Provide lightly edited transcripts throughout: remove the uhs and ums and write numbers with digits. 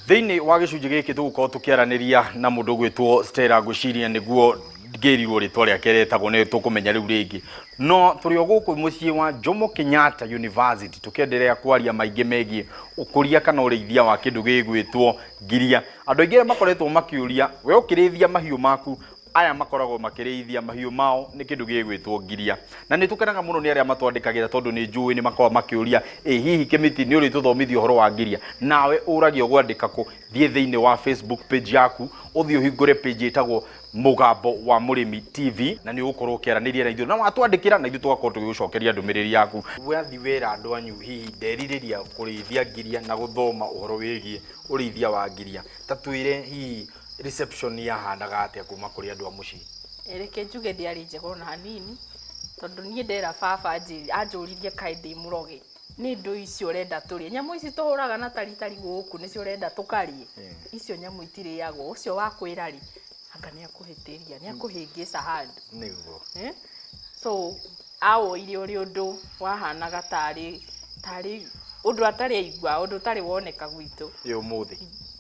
Thiini wa gicunji giki tugukorwo tukiaraniria na mundu gwitwo Stella Ngwiciria niguo ngirirwo ritwa riake retagwo ni tukumenya riu ringi no turi o guku mucii wa Jomo Kenyatta University tukiendelea kwaria maingi megie ukuria kana urithia wa kindu gigwitwo ngiria. Andu aingi makoretwo makiuria we ukirithia mahiu maku aya makoragwo makirithia mahiu mao ni kindu gigwitwo ngiria, na ni tukenaga muno ni aria matwandikagira tondu ni njui ni makorwa makiuria hihi Kimiti ni uri tuthomithia uhoro wa ngiria, nawe uragia gwandika ku thie thiini wa Facebook page yaku uthio hingure page itagwo Mugambo wa Murimi TV na ni ukorwo ukiaraniria na ithuĩ na watwandikira na ithuĩ tugakorwo tugigucokeria ndumiriri yaku. Wathi wera andu anyu hihi ndeririria kurithia ngiria na guthoma uhoro wigie urithia wa ngiria, ta twire hihi reception yahanaga atia kuma kuri andu a mucii? Reke njuge ndiari njega na hanini tondu nie ndera baba anjuririe kaĩ ndi muroge ni ndu icio renda turie nyamu ici tuhuraga na taritari guku nicio renda tukarie icio nyamu itiriagwo ucio wa kwira ri anga ni akuhitiria ni akuhingica handu niguo so awo ile uri undu wahanaga tari undu atari aigua undu tari woneka gwitu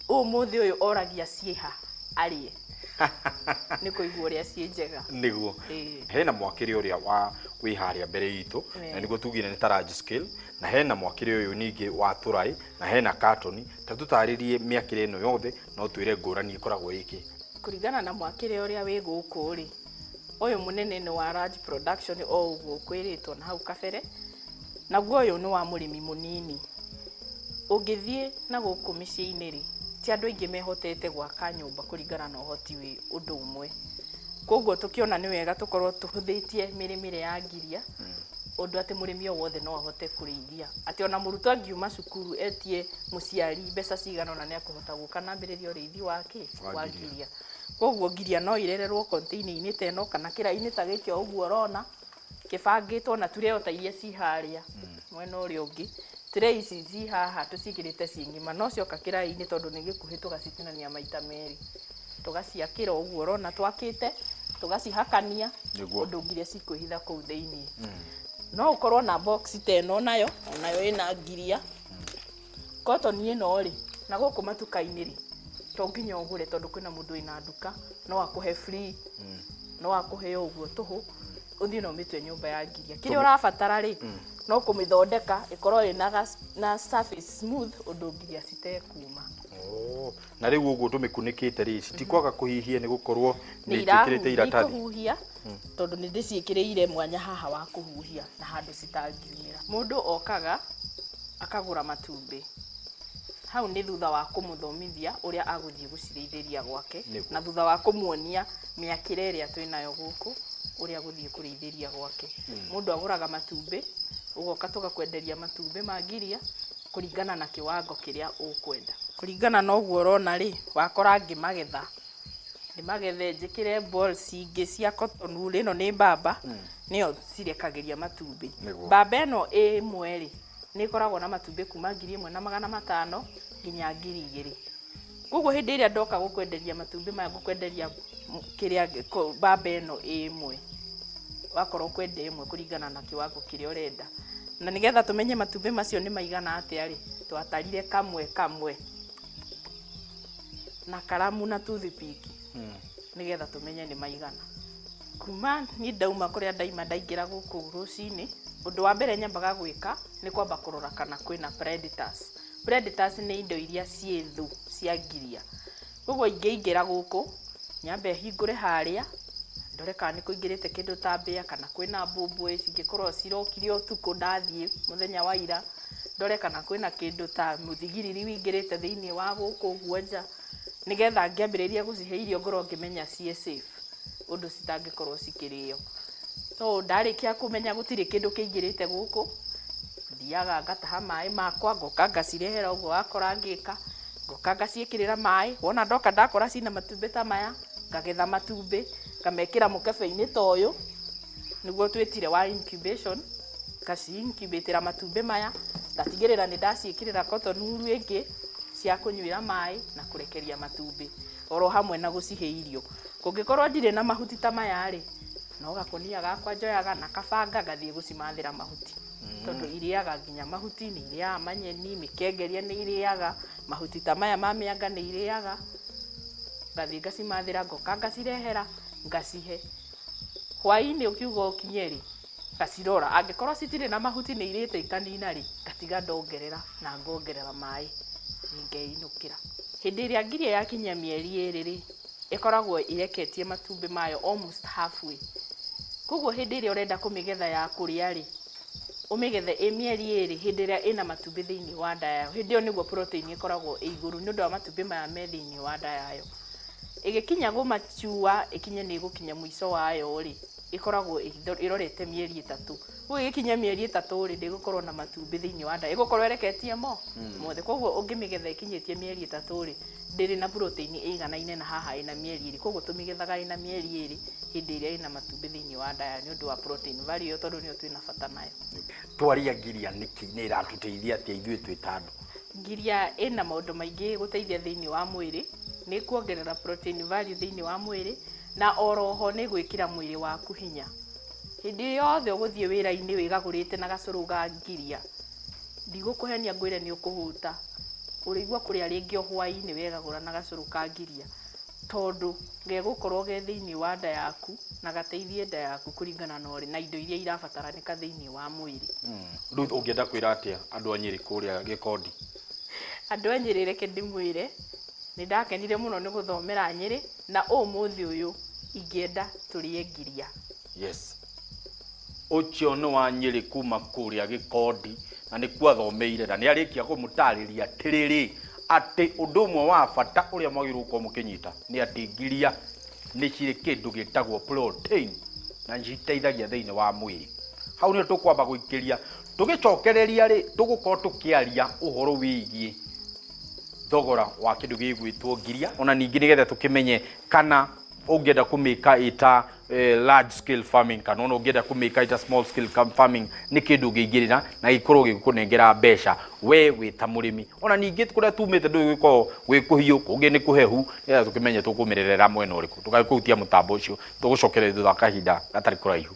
umuthi uyu oragia cieha arie ni kuigua uria cie njega niguo hena mwakiri uria wa wiharia mbere itu na niguo tugire ni large scale na hena mwakiri uyu ningi wa turai na hena carton ta tutaririe miakire ino yothe no twire ngurani ikoragwo iki kuringana na mwakire uria wi guku ri uyu munene ni wa large production o uguo kwiritwo na hau kabere naguo uyu ni wa murimi munini ungithie na guku micii-ini ri ti andu aingi mehotete gwaka nyumba kuringana na uhoti wi undu umwe koguo tukiona ni wega tukorwo tuhuthitie mirimire ya ngiria undu ati murimi o wothe no ahote kurithia ati ona murutwo angiuma cukuru etie muciari mbeca cigana na ni akuhota guka nambiriria urithi wake wa ngiria. Koguo ngiria no irererwo container-ini teno kana kira-ini ta giki uguo urona kibangitwo na tureo ta iria ci haria mwena uri ungi tray ici ci haha tucigirite cingima no cioka kira-ini tondu ni gikuhi tugacitinania maita meri tugaciakira uguo urona twakite tugacihakania undu ngiria cikuhitha kuu thiini no ukorwo na box teno nayo ina ngiria cotton ino ri na guku matuka-ini ri to nginya ugure tondu kwina mundu ina nduka no akuhe free no akuhe uguo tuhu uthii no mitwe nyumba ya ngiria kiri urabatara ri no kumithondeka ikorwo ina na surface smooth undu ngiria citekuma. Na riu uguo tumikunikite ri citikwaga kuhihia ni gukorwo ni ikirite iratathi kuhuhia tondu ni ndiciikireire mwanya haha wa kuhuhia na handu citangiumira. Mundu okaga akagura matumbi hau ni thutha wa kumuthomithia uria aguthie gucirithĩria gwake na thutha wa kumuonia miakire iria twinayo guku uria aguthie kurithĩria gwake. Mundu aguraga matumbi ugoka tugakwenderia matumbi ma ngiria kuringana na kiwango kiria ukwenda kuringana na uguo urona ri wakora ngimagetha ndimagethe njikire balls ingi cia cotton wool ino ni mbamba nio cirekagiria matumbi. Mbamba ino imwe ri ni koragwo na matumbi kuma 1,500 nginya 2,000. Koguo hindi iria ndoka gukwenderia matumbi maya gukwenderia kiria mbamba ino imwe wakorwo kwenda imwe kuringana na kiwango kiria urenda na nigetha tumenye matumbi macio ni maigana atia ri twatarire kamwe na karamu na toothpick nigetha tumenye ni maigana. Kuma ni ndauma kuria ndaima ndaingira guku rucini undu wa mbere nyambaga gwika ni kwamba kurora kana kwina predators. Predators ni indo iria ciethu cia ngiria. Koguo ingĩingira guku nyambe hingure haria ndore kana ni kuingirite kindu ta mbia kana kwina mbũmbũĩ cingikorwo cirokire utuku ndathie muthenya wa ira ndore kana kwina kindu ta muthigiriri wingirite thiini wa guku guonja nigetha ngiambiriria gucihe irio ngorwo ngimenya cie safe undu citangikorwo cikirio. So ndarikia kumenya gutiri kindu kiingirite guku thiaga ngataha mai makwa ngoka ngacirehera uguo wakora ngika ngoka ngaciikirira mai wona ndoka ndakora cina matumbi ta maya ngagetha matumbi ngamekira mukebe-ini toyo niguo twitire wa incubation ngaci incubatera matumbi maya ngatigirira ni ndaciikirira cotton wool ingi cia kunyuira mai na kurekeria matumbi oro hamwe na gucihe irio. Kungikorwo ndire na mahuti ta maya ri no gakonia gakwa njoyaga na kabanga ngathie gucimathira mahuti tondu iriaga nginya mahuti, nĩ iriaga manyeni, mĩkengeria nĩ iriaga, mahuti ta maya ma mĩanga nĩ iriaga. Ngathi ngacimathĩra, ngoka ngacirehera, ngacihe. Hwaĩ-inĩ ũkiuga ũkinye-rĩ, ngacirora. Angĩkorwo citirĩ na mahuti nĩ irĩte ikanina-rĩ, ngatiga ndongerera na ngongerera maĩ, ngeinũkĩra. Hĩndĩ ĩrĩa Ngiria yakinyia mĩeri 2-rĩ, ĩkoragwo ireketie matumbĩ mayo almost halfway. Koguo hĩndĩ ĩrĩa ũrenda kũmĩgetha ya kũrĩa-rĩ, ũmĩgethe ĩ mĩeri 2 hĩndĩ ĩrĩa ĩna matumbĩ thĩinĩ wa nda yayo. Hĩndĩ ĩyo nĩguo protein ĩkoragwo ĩ igũrũ nĩ ũndũ wa matumbĩ maya me thĩinĩ wa nda yayo. Ĩgĩkinya gũmachua, ĩkinye nĩ ĩgũkinya mũico wayo-rĩ, ĩkoragwo ĩrorete mĩeri 3. Koguo ĩgĩkinya mĩeri 3-rĩ, ndĩgũkorwo na matumbĩ thĩinĩ wa nda, ĩgũkorwo ĩreketie mothe. Koguo ũngĩmĩgetha ĩkinyĩtie mĩeri 3-rĩ, ndĩrĩ na protein ĩiganaine na haha ĩna mĩeri 2. Koguo tũmĩgethaga ĩna mĩeri 2 hĩndĩ ĩrĩa ĩna matumbĩ thĩinĩ wa nda yayo nĩ ũndũ wa protein value ĩyo, tondũ nĩyo twĩna bata nayo. Twaria Ngiria nĩkĩ, nĩ ĩratũteithia atĩa ithuĩ twĩ ta andũ? Ngiria ĩna maũndũ maingĩ gũteithia thĩinĩ wa mwĩrĩ, nĩ kuongerera protein value thĩinĩ wa mwĩrĩ, na oroho nĩ gwĩkĩra mwĩrĩ waku hinya. Hĩndĩ yothe ũgũthiĩ wĩra-inĩ wĩgagũrĩte na gacũrũ ga Ngiria, ndigũkũhenia ngwĩre nĩ ũkũhũta. Ũrĩigua kũrĩa rĩngĩ o hwaĩ-inĩ wegagũra na gacũrũ ka Ngiria, tondũ gegũkorwo ge thĩinĩ wa nda yaku na gateithie nda yaku kũringana na indo iria irabataranĩka thĩinĩ wa mwĩrĩ. Rĩu ũngĩenda kwĩra atĩa andũ a Nyĩrĩ kũrĩa Gĩkondi? Andũ a Nyĩrĩ reke ndĩmwĩre nĩ ndakenire mũno nĩ gũthomera Nyĩrĩ, na ũmũthĩ ũyũ ingĩenda tũrĩe Ngiria. Yes. Ũcio nĩ wa Nyĩrĩ kuma kũrĩa Gĩkondi, na nĩ kwathomeire na nĩ arĩkia kũmũtarĩria atĩrĩrĩ, atĩ ũndũ ũmwe wa bata ũrĩa mwagĩrĩirwo gũkorwo mũkĩnyita nĩ atĩ Ngiria nĩ cirĩ kĩndũ gĩtagwo protein na citeithagia thĩinĩ wa mwĩrĩ. Hau nĩ tũkwamba gũikĩria, tũgĩcokereria-rĩ, tũgũkorwo tũkĩaria ũhoro wĩgiĩ thogora wa kĩndũ gĩgwĩtwo Ngiria, ona ningĩ nĩgetha tũkĩmenye kana ũngĩenda kũmĩka ĩta large scale farming kana ona ũngĩenda kũmĩka ĩta small scale farming nĩ kĩndũ gĩingĩrĩra na gĩkorwo gĩgũkũnengera mbeca we wĩ ta mũrĩmi. Ona ningĩ kũrĩa tumĩte ndũgĩkorwo gwĩ kũhiũ, kũngĩ nĩ kũhehu, nĩgetha tũkĩmenye tũkũmĩrerera mwena ũrĩkũ. Tũgagĩkũhutia mũtambo ũcio, tũgũcokereria thutha wa kahinda gatarĩ kũraihu.